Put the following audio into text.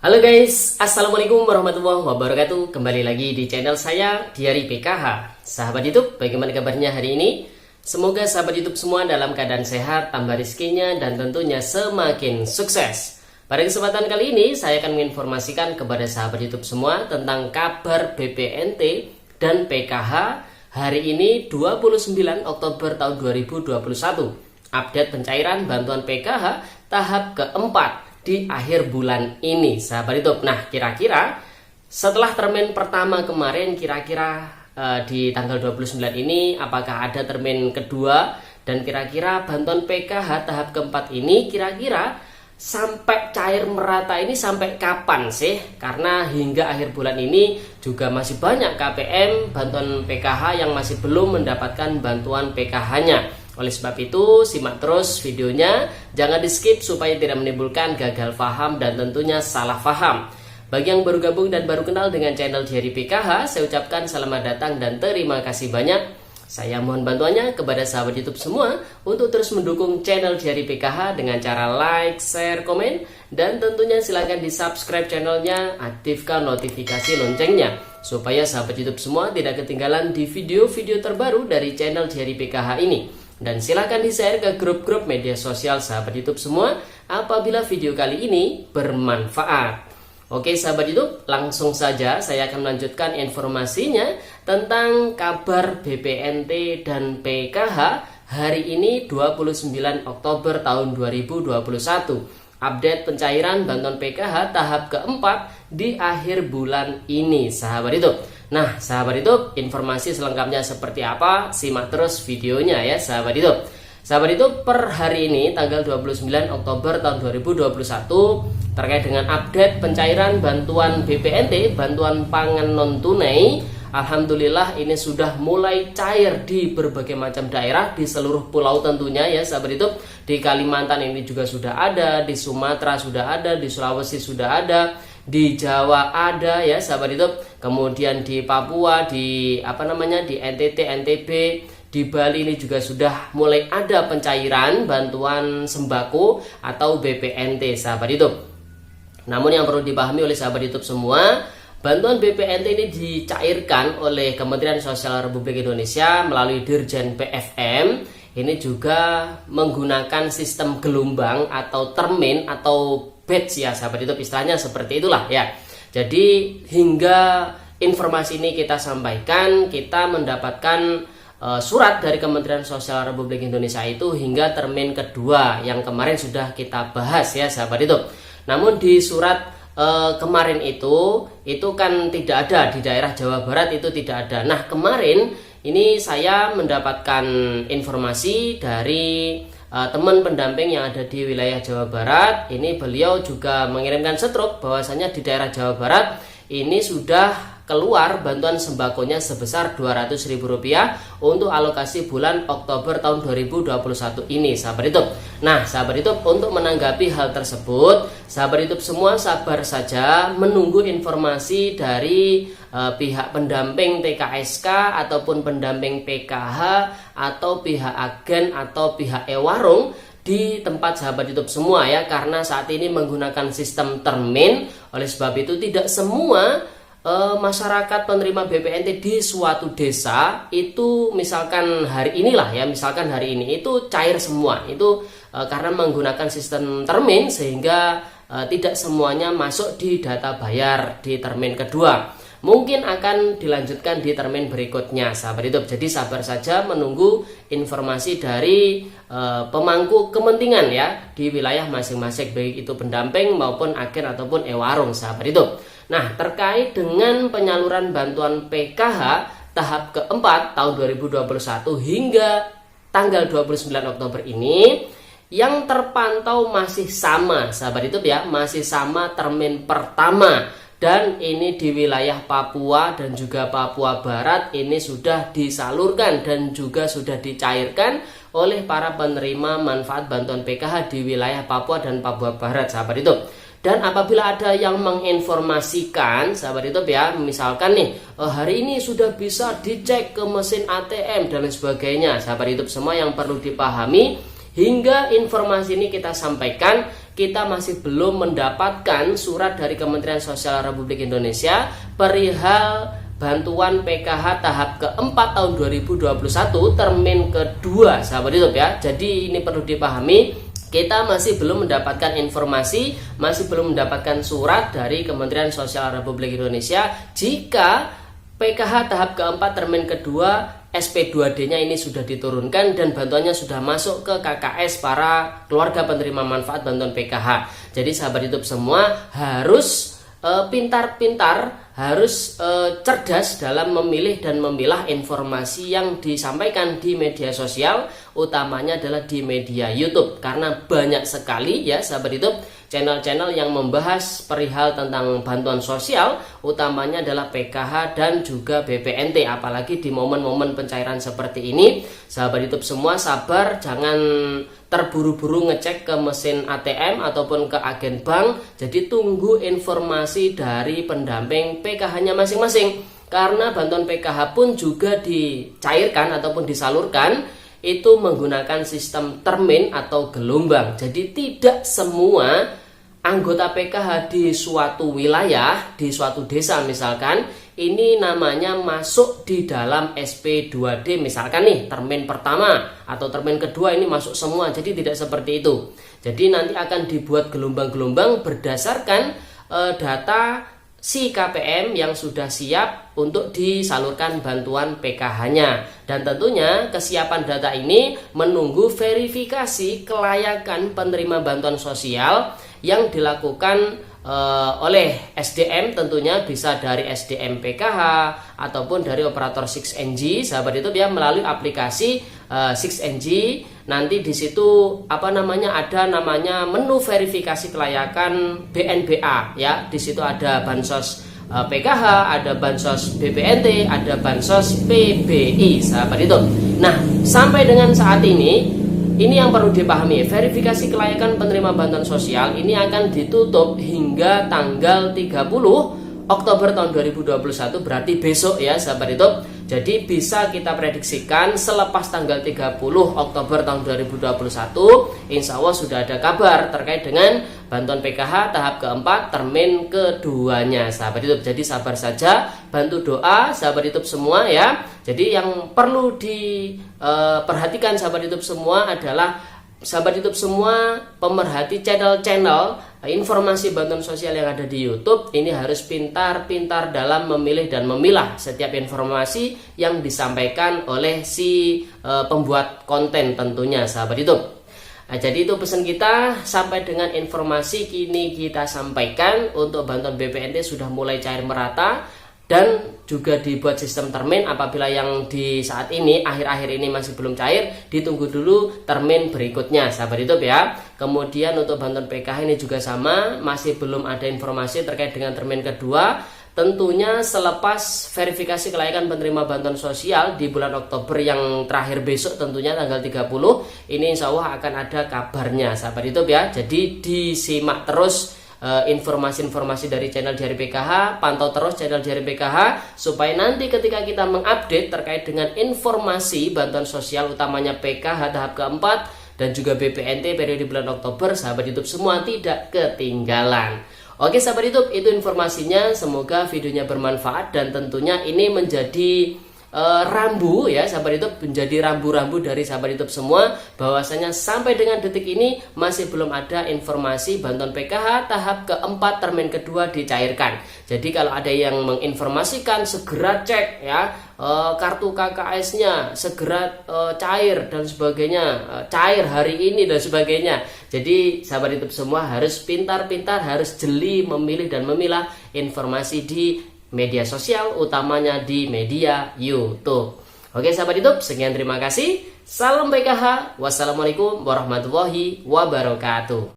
Halo guys, Assalamualaikum warahmatullahi wabarakatuh. Kembali lagi di channel saya, Diary PKH. Sahabat YouTube, bagaimana kabarnya hari ini? Semoga sahabat YouTube semua dalam keadaan sehat, tambah rezekinya, dan tentunya semakin sukses. Pada kesempatan kali ini, saya akan menginformasikan kepada sahabat YouTube semua tentang kabar BPNT dan PKH hari ini 29 Oktober tahun 2021. Update pencairan bantuan PKH tahap keempat di akhir bulan ini, sahabat YouTube. Nah, kira-kira setelah termin pertama kemarin, kira-kira di tanggal 29 ini apakah ada termin kedua, dan kira-kira bantuan PKH tahap keempat ini kira-kira sampai cair merata ini sampai kapan sih? Karena hingga akhir bulan ini juga masih banyak KPM bantuan PKH yang masih belum mendapatkan bantuan PKH-nya. Oleh sebab itu, simak terus videonya, jangan di skip supaya tidak menimbulkan gagal paham dan tentunya salah paham. Bagi yang baru gabung dan baru kenal dengan channel Diary PKH, saya ucapkan selamat datang dan terima kasih banyak. Saya mohon bantuannya kepada sahabat YouTube semua untuk terus mendukung channel Diary PKH dengan cara like, share, komen, dan tentunya silahkan di subscribe channelnya, aktifkan notifikasi loncengnya supaya sahabat YouTube semua tidak ketinggalan di video-video terbaru dari channel Diary PKH ini. Dan silahkan di-share ke grup-grup media sosial sahabat YouTube semua apabila video kali ini bermanfaat. Oke sahabat YouTube, langsung saja saya akan melanjutkan informasinya tentang kabar BPNT dan PKH hari ini 29 Oktober tahun 2021. Update pencairan bantuan PKH tahap keempat di akhir bulan ini, sahabat YouTube. Nah, sahabat YouTube, informasi selengkapnya seperti apa? Simak terus videonya ya, sahabat YouTube. Sahabat YouTube, per hari ini tanggal 29 Oktober tahun 2021 terkait dengan update pencairan bantuan BPNT, bantuan pangan non tunai, alhamdulillah ini sudah mulai cair di berbagai macam daerah di seluruh pulau tentunya ya, sahabat YouTube. Di Kalimantan ini juga sudah ada, di Sumatera sudah ada, di Sulawesi sudah ada, di Jawa ada ya, sahabat YouTube. Kemudian di Papua, di di NTT, NTB, di Bali ini juga sudah mulai ada pencairan bantuan sembako atau BPNT, sahabat YouTube. Namun yang perlu dipahami oleh sahabat YouTube semua, bantuan BPNT ini dicairkan oleh Kementerian Sosial Republik Indonesia melalui Dirjen PFM. Ini juga menggunakan sistem gelombang atau termin atau batch ya, sahabat YouTube, istilahnya seperti itulah ya. Jadi hingga informasi ini kita sampaikan, kita mendapatkan surat dari Kementerian Sosial Republik Indonesia itu hingga termin kedua yang kemarin sudah kita bahas ya, sahabat YouTube. Namun di surat kemarin itu kan tidak ada, di daerah Jawa Barat itu tidak ada. Nah, kemarin ini saya mendapatkan informasi dari teman pendamping yang ada di wilayah Jawa Barat. Ini beliau juga mengirimkan setruk bahwasanya di daerah Jawa Barat ini sudah keluar bantuan sembakonya sebesar Rp200.000 untuk alokasi bulan Oktober tahun 2021 ini, sahabat YouTube. Nah, sahabat YouTube, untuk menanggapi hal tersebut, sahabat YouTube semua sabar saja menunggu informasi dari pihak pendamping TKSK ataupun pendamping PKH atau pihak agen atau pihak e-warung di tempat sahabat YouTube semua ya, karena saat ini menggunakan sistem termin. Oleh sebab itu tidak semua masyarakat penerima BPNT di suatu desa itu misalkan hari inilah ya, misalkan hari ini itu cair semua itu karena menggunakan sistem termin sehingga tidak semuanya masuk di data bayar di termin kedua. Mungkin akan dilanjutkan di termin berikutnya, sahabat YouTube. Jadi sabar saja menunggu informasi dari pemangku kepentingan ya di wilayah masing-masing, baik itu pendamping maupun agen ataupun e-warung, sahabat YouTube. Nah, terkait dengan penyaluran bantuan PKH tahap keempat tahun 2021 hingga tanggal 29 Oktober ini, yang terpantau masih sama, sahabat YouTube ya, masih sama termin pertama. Dan ini di wilayah Papua dan juga Papua Barat ini sudah disalurkan dan juga sudah dicairkan oleh para penerima manfaat bantuan PKH di wilayah Papua dan Papua Barat, sahabat YouTube. Dan apabila ada yang menginformasikan, sahabat YouTube ya, misalkan nih hari ini sudah bisa dicek ke mesin ATM dan lain sebagainya, sahabat YouTube semua yang perlu dipahami, hingga informasi ini kita sampaikan kita masih belum mendapatkan surat dari Kementerian Sosial Republik Indonesia perihal bantuan PKH tahap keempat tahun 2021 termin kedua, sahabat YouTube ya. Jadi ini perlu dipahami, kita masih belum mendapatkan informasi, masih belum mendapatkan surat dari Kementerian Sosial Republik Indonesia jika PKH tahap keempat termin kedua SP2D-nya ini sudah diturunkan dan bantuannya sudah masuk ke KKS para keluarga penerima manfaat bantuan PKH. Jadi sahabat YouTube semua harus pintar-pintar, harus cerdas dalam memilih dan memilah informasi yang disampaikan di media sosial, utamanya adalah di media YouTube, karena banyak sekali ya sahabat YouTube channel-channel yang membahas perihal tentang bantuan sosial, utamanya adalah PKH dan juga BPNT. Apalagi di momen-momen pencairan seperti ini, sahabat YouTube semua sabar, jangan terburu-buru ngecek ke mesin ATM ataupun ke agen bank. Jadi tunggu informasi dari pendamping PKH-nya masing-masing, karena bantuan PKH pun juga dicairkan ataupun disalurkan itu menggunakan sistem termin atau gelombang. Jadi tidak semua anggota PKH di suatu wilayah, di suatu desa misalkan, ini namanya masuk di dalam SP2D misalkan nih, termin pertama atau termin kedua ini masuk semua. Jadi tidak seperti itu. Jadi nanti akan dibuat gelombang-gelombang berdasarkan data si KPM yang sudah siap untuk disalurkan bantuan PKH-nya. Dan tentunya kesiapan data ini menunggu verifikasi kelayakan penerima bantuan sosial yang dilakukan oleh SDM, tentunya bisa dari SDM PKH ataupun dari operator 6NG, sahabat itu ya, melalui aplikasi 6NG. Nanti di situ ada namanya menu verifikasi kelayakan BNBA ya. Di situ ada bansos PKH, ada bansos BPNT, ada bansos PBI, sahabat itu. Nah, sampai dengan saat ini yang perlu dipahami, verifikasi kelayakan penerima bantuan sosial ini akan ditutup hingga tanggal 30 Oktober tahun 2021, berarti besok ya sahabat itu. Jadi bisa kita prediksikan selepas tanggal 30 Oktober tahun 2021, insya Allah sudah ada kabar terkait dengan bantuan PKH tahap keempat termin keduanya, sahabat YouTube. Jadi sabar saja, bantu doa sahabat YouTube semua ya. Jadi yang perlu diperhatikan sahabat YouTube semua adalah sahabat YouTube semua pemerhati channel-channel informasi bantuan sosial yang ada di YouTube ini harus pintar-pintar dalam memilih dan memilah setiap informasi yang disampaikan oleh si pembuat konten tentunya sahabat YouTube. Nah, jadi itu pesan kita. Sampai dengan informasi kini kita sampaikan untuk bantuan BPNT sudah mulai cair merata dan juga dibuat sistem termin. Apabila yang di saat ini akhir-akhir ini masih belum cair, ditunggu dulu termin berikutnya sahabat YouTube ya. Kemudian untuk bantuan PKH ini juga sama, masih belum ada informasi terkait dengan termin kedua. Tentunya selepas verifikasi kelayakan penerima bantuan sosial di bulan Oktober yang terakhir besok, tentunya tanggal 30 ini insya Allah akan ada kabarnya sahabat YouTube ya. Jadi disimak terus informasi-informasi dari channel Diari PKH, pantau terus channel Diari PKH supaya nanti ketika kita mengupdate terkait dengan informasi bantuan sosial utamanya PKH tahap keempat dan juga BPNT periode bulan Oktober, sahabat YouTube semua tidak ketinggalan. Oke sahabat YouTube, itu informasinya, semoga videonya bermanfaat dan tentunya ini menjadi rambu ya sahabat YouTube, menjadi rambu-rambu dari sahabat YouTube semua bahwasanya sampai dengan detik ini masih belum ada informasi bantuan PKH tahap keempat termin kedua dicairkan. Jadi kalau ada yang menginformasikan segera cek ya, kartu KKS-nya segera cair dan sebagainya, cair hari ini dan sebagainya. Jadi sahabat YouTube semua harus pintar-pintar, harus jeli memilih dan memilah informasi di media sosial, utamanya di media YouTube. Oke sahabat YouTube, sekian terima kasih. Salam PKH. Wassalamualaikum warahmatullahi wabarakatuh.